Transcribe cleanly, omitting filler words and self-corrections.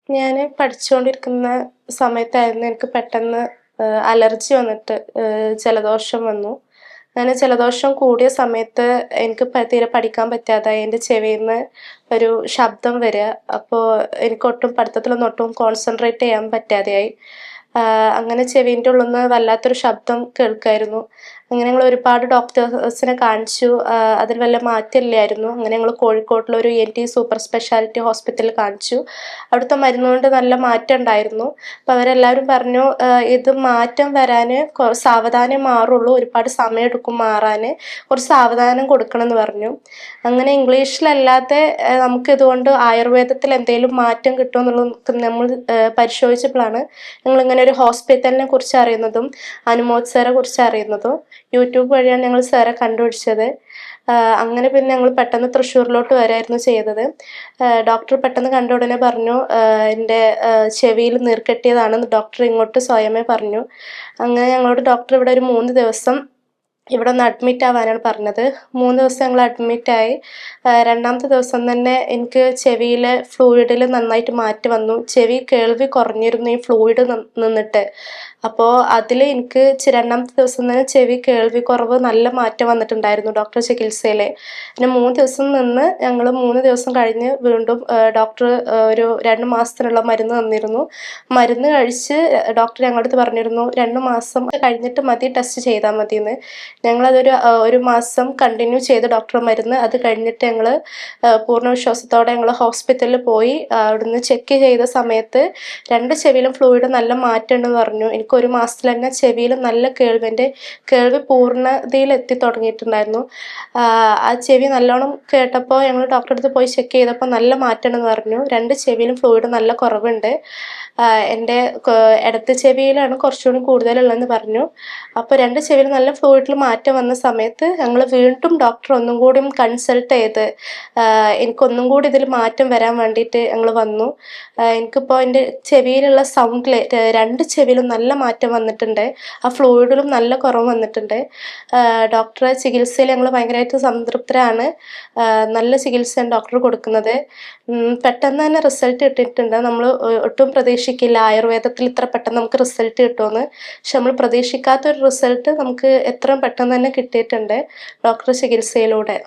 ഞാന് പഠിച്ചുകൊണ്ടിരിക്കുന്ന സമയത്തായിരുന്നു എനിക്ക് പെട്ടെന്ന് അലർജി വന്നിട്ട് ജലദോഷം വന്നു. അങ്ങനെ ജലദോഷം കൂടിയ സമയത്ത് എനിക്ക് തീരെ പഠിക്കാൻ പറ്റാതായി. എൻ്റെ ചെവിയിന്ന് ഒരു ശബ്ദം വരിക. അപ്പോൾ എനിക്കൊട്ടും പഠിത്തത്തിലൊന്നും ഒട്ടും കോൺസെൻട്രേറ്റ് ചെയ്യാൻ പറ്റാതെയായി. അങ്ങനെ ചെവീൻ്റെ ഉള്ളിന്ന് വല്ലാത്തൊരു ശബ്ദം കേൾക്കായിരുന്നു. അങ്ങനെ ഞങ്ങൾ ഒരുപാട് ഡോക്ടേഴ്സിനെ കാണിച്ചു. അതിൽ വല്ല മാറ്റമില്ലായിരുന്നു. അങ്ങനെ ഞങ്ങൾ കോഴിക്കോട്ടുള്ള ഒരു ENT സൂപ്പർ സ്പെഷ്യാലിറ്റി ഹോസ്പിറ്റലിൽ കാണിച്ചു. അവിടുത്തെ മരുന്ന് കൊണ്ട് നല്ല മാറ്റം ഉണ്ടായിരുന്നു. അപ്പോൾ അവരെല്ലാവരും പറഞ്ഞു ഇത് മാറ്റം വരാൻ സാവധാനമേ മാറുള്ളൂ, ഒരുപാട് സമയമെടുക്കും മാറാൻ, കുറച്ച് സാവധാനം കൊടുക്കണം എന്ന് പറഞ്ഞു. അങ്ങനെ ഇംഗ്ലീഷിലല്ലാതെ നമുക്കിതുകൊണ്ട് ആയുർവേദത്തിൽ എന്തെങ്കിലും മാറ്റം കിട്ടുമോ എന്നുള്ളത് നമ്മൾ പരിശോധിച്ചപ്പോഴാണ് ഞങ്ങളിങ്ങനെ ഒരു ഹോസ്പിറ്റലിനെ കുറിച്ച് അറിയുന്നതും അനുമോദ് സാറെ കുറിച്ച് അറിയുന്നതും. യൂട്യൂബ് വഴിയാണ് ഞങ്ങൾ സാറെ കണ്ടുപിടിച്ചത്. അങ്ങനെ പിന്നെ ഞങ്ങൾ പെട്ടെന്ന് തൃശ്ശൂരിലോട്ട് വരികയായിരുന്നു ചെയ്തത്. ഡോക്ടർ പെട്ടെന്ന് കണ്ട ഉടനെ പറഞ്ഞു എൻ്റെ ചെവിയിൽ നീർക്കെട്ടിയതാണെന്ന് ഡോക്ടർ ഇങ്ങോട്ട് സ്വയമേ പറഞ്ഞു. അങ്ങനെ ഞങ്ങളോട് ഡോക്ടർ ഇവിടെ ഒരു 3 ദിവസം ഇവിടെ ഒന്ന് അഡ്മിറ്റ് ആവാനാണ് പറഞ്ഞത്. 3 ദിവസം ഞങ്ങൾ അഡ്മിറ്റായി. രണ്ടാമത്തെ ദിവസം തന്നെ എനിക്ക് ചെവിയിലെ ഫ്ലൂയിഡിൽ നന്നായിട്ട് മാറ്റം വന്നു. ചെവി കേൾവി കുറഞ്ഞിരുന്നു ഈ ഫ്ലൂയിഡ് നിന്നിട്ട്. അപ്പോൾ അതിൽ എനിക്ക് രണ്ടാമത്തെ ദിവസം തന്നെ ചെവി കേൾവി കുറവ് നല്ല മാറ്റം വന്നിട്ടുണ്ടായിരുന്നു ഡോക്ടർ ചികിത്സയിൽ. പിന്നെ 3 ദിവസം നിന്ന് ഞങ്ങൾ 3 ദിവസം കഴിഞ്ഞ് വീണ്ടും ഡോക്ടർ ഒരു 2 മാസത്തിനുള്ള മരുന്ന് തന്നിരുന്നു. മരുന്ന് കഴിച്ച് ഡോക്ടർ ഞങ്ങളുടെ അടുത്ത് പറഞ്ഞിരുന്നു 2 മാസം കഴിഞ്ഞിട്ട് മതി ടെസ്റ്റ് ചെയ്താൽ മതിയെന്ന്. ഞങ്ങളതൊരു 1 മാസം കണ്ടിന്യൂ ചെയ്ത് ഡോക്ടർ മരുന്ന്. അത് കഴിഞ്ഞിട്ട് ഞങ്ങൾ പൂർണ്ണ വിശ്വാസത്തോടെ ഞങ്ങൾ ഹോസ്പിറ്റലിൽ പോയി. അവിടുന്ന് ചെക്ക് ചെയ്ത സമയത്ത് 2 ചെവിയിലും ഫ്ലൂയിഡ് നല്ല മാറ്റം ഉണ്ടെന്ന് പറഞ്ഞു. എനിക്ക് 1 മാസത്തിൽ തന്നെ ചെവിയിൽ നല്ല എൻ്റെ കേൾവി പൂർണ്ണതയിൽ എത്തി തുടങ്ങിയിട്ടുണ്ടായിരുന്നു. ആ ചെവി നല്ലോണം കേട്ടപ്പോൾ ഞങ്ങൾ ഡോക്ടറെ അടുത്ത് പോയി ചെക്ക് ചെയ്തപ്പോൾ നല്ല മാറ്റം ഉണ്ടെന്ന് പറഞ്ഞു. 2 ചെവിയിലും ഫ്ലൂയിഡ് നല്ല കുറവുണ്ട്. എൻ്റെ ഇടത്ത് ചെവിയിലാണ് കുറച്ചുകൂടി കൂടുതലുള്ളതെന്ന് പറഞ്ഞു. അപ്പോൾ 2 ചെവിയിലും നല്ല ഫ്ലൂയിഡിൽ മാറ്റം വന്ന സമയത്ത് ഞങ്ങൾ വീണ്ടും ഡോക്ടറെ ഒന്നും കൂടിയും കൺസൾട്ട് ചെയ്ത് എനിക്കൊന്നും കൂടി ഇതിൽ മാറ്റം വരാൻ വേണ്ടിയിട്ട് ഞങ്ങൾ വന്നു. എനിക്കിപ്പോൾ എൻ്റെ ചെവിയിലുള്ള സൗണ്ടിൽ 2 ചെവിയിലും നല്ല മാറ്റം വന്നിട്ടുണ്ട്. ആ ഫ്ലൂയിഡിലും നല്ല കുറവ് വന്നിട്ടുണ്ട്. ഡോക്ടറെ ചികിത്സയിൽ ഞങ്ങൾ ഭയങ്കരമായിട്ട് സംതൃപ്തരാണ്. നല്ല ചികിത്സയാണ് ഡോക്ടർ കൊടുക്കുന്നത്. പെട്ടെന്ന് തന്നെ റിസൾട്ട് കിട്ടിയിട്ടുണ്ട്. നമ്മൾ ഒട്ടും പ്രതീക്ഷിക്കില്ല ആയുർവേദത്തിൽ ഇത്ര പെട്ടെന്ന് നമുക്ക് റിസൾട്ട് കിട്ടുമെന്ന്. പക്ഷെ നമ്മൾ പ്രതീക്ഷിക്കാത്തൊരു റിസൾട്ട് നമുക്ക് എത്രയും പെട്ടെന്ന് തന്നെ കിട്ടിയിട്ടുണ്ട് ഡോക്ടർ ചികിത്സയിലൂടെ.